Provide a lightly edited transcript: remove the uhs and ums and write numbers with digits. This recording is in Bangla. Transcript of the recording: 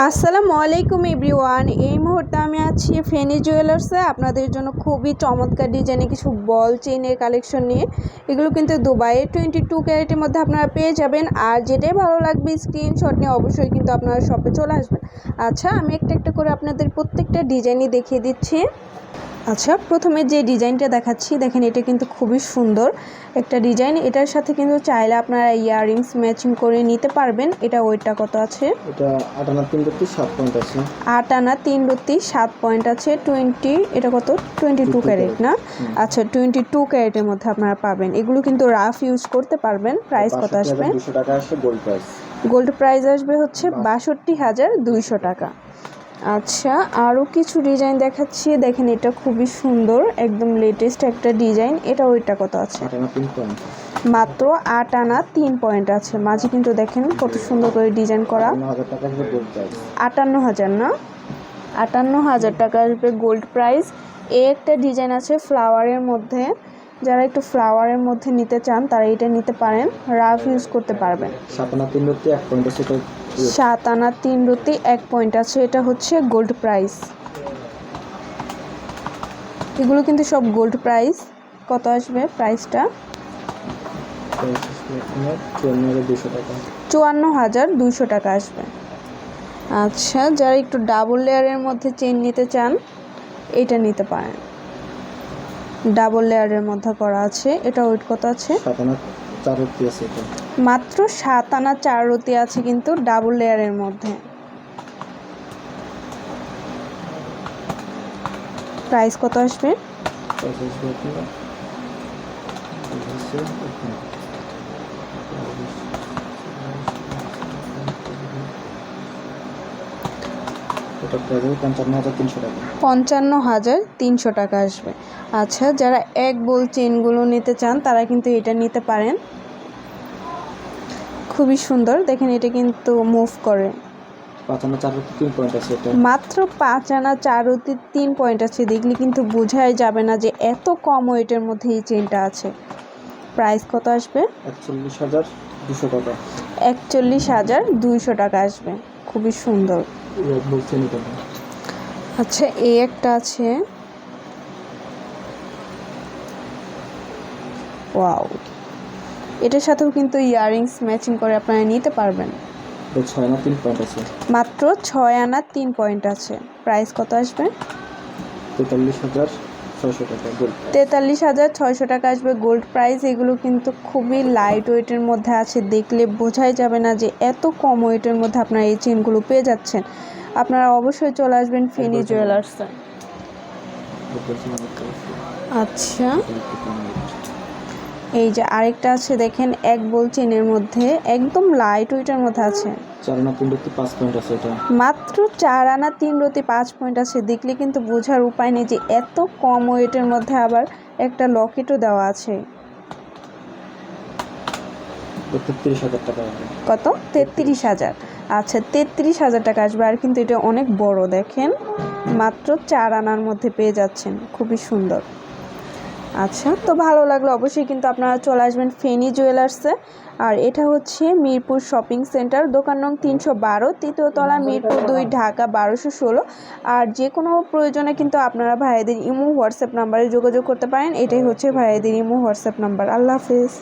আসসালামু আলাইকুম এভরিওয়ান। এই মুহূর্তে আমি আছি ফেনী জুয়েলার্সে আপনাদের জন্য খুবই চমৎকার ডিজাইনে কিছু বল চেইনের কালেকশন নিয়ে। এগুলো কিন্তু দুবাইয়ের 22 ক্যারেটের মধ্যে আপনারা পেয়ে যাবেন। আর যেটাই ভালো লাগবে স্ক্রিনশট নিয়ে অবশ্যই কিন্তু আপনারা শপে চলে আসবেন। আচ্ছা, আমি একটা একটা করে আপনাদের প্রত্যেকটা ডিজাইনই দেখিয়ে দিচ্ছি। আচ্ছা, প্রথমে যে ডিজাইনটা দেখাচ্ছি দেখেন, এটা কিন্তু খুবই সুন্দর একটা ডিজাইন। এটার সাথে কিন্তু চাইলে আপনারা ইয়াররিংস ম্যাচিং করে নিতে পারবেন। এটা ওয়েটটা কত আছে? এটা 8 আনা 3 রুটি 7 পয়েন্ট আছে। 8 আনা 3 রুটি 7 পয়েন্ট আছে। 20, এটা কত? 22 ক্যারেট না? আচ্ছা, 22 ক্যারেটের মধ্যে আপনারা পাবেন। এগুলো কিন্তু রাফ ইউজ করতে পারবেন। প্রাইস কত আসবে? 200 টাকা আসবে গোল্ড প্রাইস। গোল্ড প্রাইস আসবে হচ্ছে 62,200 টাকা। আচ্ছা, আরও কিছু ডিজাইন দেখাচ্ছি। দেখেন, এটা খুবই সুন্দর, একদম লেটেস্ট একটা ডিজাইন। এটা ওইটা কত আছে? 8 আনা 3 পয়েন্ট, মাত্র 8 আনা 3 পয়েন্ট আছে। মাঝে কিন্তু দেখেন কত সুন্দর করে ডিজাইন করা। 5000 টাকা আসবে গোল্ড প্রাইস। 58,000 না? 58,000 টাকা আসবে গোল্ড প্রাইস। এই একটা ডিজাইন আছে ফ্লাওয়ারের মধ্যে। যারা একটু ফ্লাওয়ারের মধ্যে নিতে চান তারা এটা নিতে পারেন, রাফ ইউজ করতে পারবেন। 7 আনা 3 রুটি 1 পয়েন্ট আছে। 7 আনা 3 রুটি 1 পয়েন্ট আছে। এটা হচ্ছে গোল্ড প্রাইস। এগুলো কিন্তু সব গোল্ড প্রাইস। কত আসবে প্রাইসটা? 54,200 টাকা আসবে। আচ্ছা, যারা একটু ডাবল লেয়ারের মধ্যে চেন নিতে চান এটা নিতে পারেন। ডাবল লেয়ারের মধ্যে করা আছে। এটা ওয়েট কত আছে? 7 আনা 4 রুটি আছে। এটা মাত্র 7 আনা 4 রুটি আছে কিন্তু ডাবল লেয়ারের মধ্যে। প্রাইস কত আসবে? এটা প্রাইস 55,300 টাকা। 55,300 টাকা আসবে। আচ্ছা, যারা এক বোল চেনগুলো নিতে চান তারা কিন্তু এটা নিতে পারেন। খুবই সুন্দর, দেখেন এটা কিন্তু মুভ করে। 5 আনা 4 রুটি 3 পয়েন্ট আছে। এটা মাত্র 5 আনা 4 রুটি 3 পয়েন্ট আছে। দেখলে কিন্তু বোঝাই যাবে না যে এত কম ওয়েটের মধ্যে এই চেনটা আছে। প্রাইস কত আসবে? 41,200 টাকা। 41,200 টাকা আসবে। খুবই সুন্দর। বলতে নিতে পারেন। আচ্ছা, এই একটা আছে। ওয়াও, এটার সাথেও কিন্তু ইয়াররিংস ম্যাচিং করে আপনারা নিতে পারবেন। 6 আনা 3 পয়েন্ট আছে। মাত্র 6 আনা 3 পয়েন্ট আছে। প্রাইস কত আসবে? 43,600 টাকা গোল্ড। 43,600 টাকা আসবে গোল্ড প্রাইস। এগুলো কিন্তু খুবই লাইট ওয়েটের মধ্যে আছে। দেখলে বোঝাই যাবে না যে এত কম ওয়েটের মধ্যে আপনারা এই চেনগুলো পেয়ে যাচ্ছেন। আপনারা অবশ্যই চলে আসবেন ফেনী জুয়েলার্সে। আচ্ছা, এই যে আরেকটা আছে দেখেন, এক বোল চেনের মধ্যে একদম লাইট ওয়েটের মধ্যে আছে। 4 আনা 3 রুটি 5 পয়েন্ট আছে। এটা মাত্র 4 আনা 3 রুটি 5 পয়েন্ট আছে। দেখলে কিন্তু বোঝার উপায় নেই যে এত কম ওয়েটের মধ্যে আবার একটা লকেটও দেওয়া আছে। 33,000 টাকা আসবে। কত? 33,000। আচ্ছা, 33,000 টাকা আসবে। আর কিন্তু এটা অনেক বড়, দেখেন মাত্র 4 আনার মধ্যে পেয়ে যাচ্ছেন। খুবই সুন্দর। আচ্ছা, তো ভালো লাগলো অবশ্যই কিন্তু আপনারা চলে আসবেন ফেনী জুয়েলার্সে। আর এটা হচ্ছে মিরপুর শপিং সেন্টার, দোকান নং 312, তৃতীয় তলা, মিরপুর 2, ঢাকা 1216। আর যে কোনো প্রয়োজনে কিন্তু আপনারা ভাইয়াদের ইমো হোয়াটসঅ্যাপ নাম্বারে যোগাযোগ করতে পারেন। এটাই হচ্ছে ভাইয়াদের ইমো হোয়াটসঅ্যাপ নাম্বার। আল্লাহ হাফেজ।